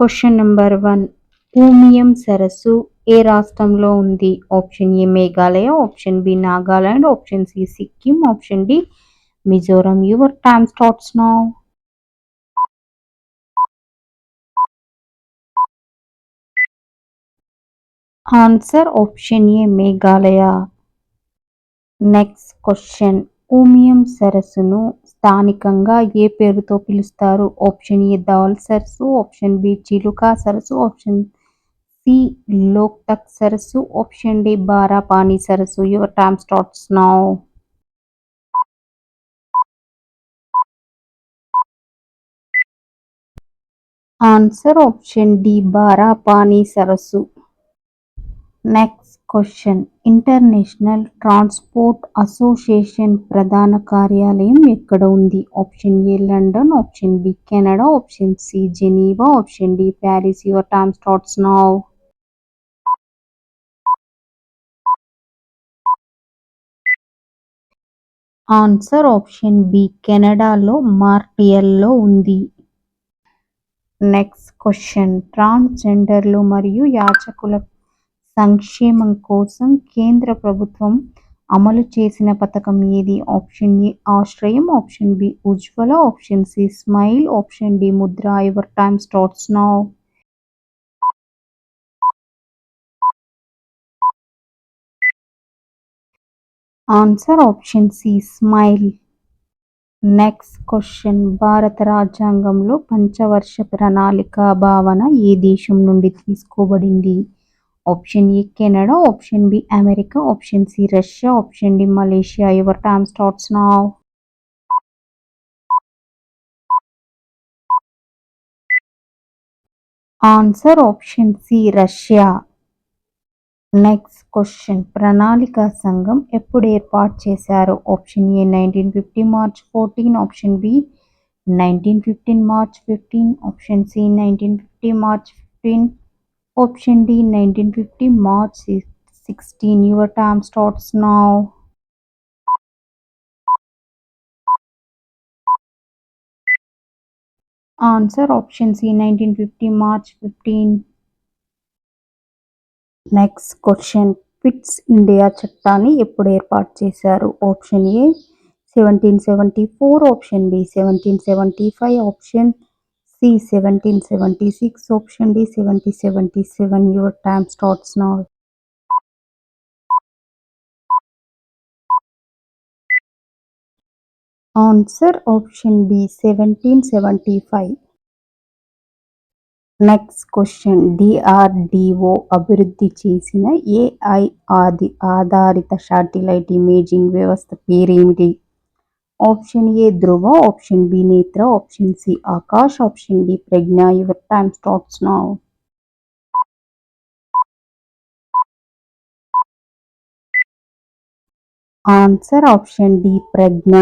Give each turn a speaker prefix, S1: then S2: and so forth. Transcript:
S1: Question number 1. ఊమియం సరస్సు ఏ రాష్ట్రంలో ఉంది? Option A Meghalaya, option B Nagaland, option C Sikkim, option D Mizoram. Your time starts now. Answer option A Meghalaya. Next question. Umiam సరస్సును స్థానికంగా ఏ పేరుతో పిలుస్తారు? ఆప్షన్ ఏ దాల్ సరస్సు, ఆప్షన్ బి చిలుక సరస్సు, ఆప్షన్ సి లోక్తక్ సరస్సు, ఆప్షన్ డి బారాపానీ సరస్సు. Your time starts now. Answer option D Barapani సరస్సు. Next question. International transport association ప్రధాన కార్యాలయం ఎక్కడ ఉంది? Option A London, option B Canada, option C Geneva, option D Paris. Your time starts now. Answer option B కెనడాలో మాంట్రియల్లో ఉంది. Next question. ట్రాన్స్జెండర్లు మరియు యాచకుల సంక్షేమం కోసం కేంద్ర ప్రభుత్వం అమలు చేసిన పథకం ఏది? Option A Ashrayam, option B Ujjwala, option C smile, option D Mudra. Your time starts now. Answer option C smile. Next question. భారత రాజ్యాంగంలో పంచవర్ష ప్రణాళిక భావన ఏ దేశం నుండి తీసుకోబడింది? Option A Canada, option B America, option C Russia, option D Malaysia. Your time starts now. Answer option C Russia. Next question. ప్రణాళిక సంఘం ఎప్పుడు ఏర్పాటు చేశారు? Option A 1950 March 14, option B 1915 March 15, option C 1950 March 15, option D 1950 March 16. Your time starts now. Answer option C 1950 March 15. Next question. Pitt's India చట్టాన్ని ఎప్పుడు ఏర్పాటు చేశారు? Option A 1774, option B 1775, option C 1776, option D 1777. Your time starts now. Answer option B 1775. Next question. DRDO అభివృద్ధి చేసిన AI ఆధారిత satellite imaging వ్యవస్థ పేరేమిటి? Option A Dhruva, option B Netra, option C Akash, option D Pragna. Your time starts now. Answer option D Pragna.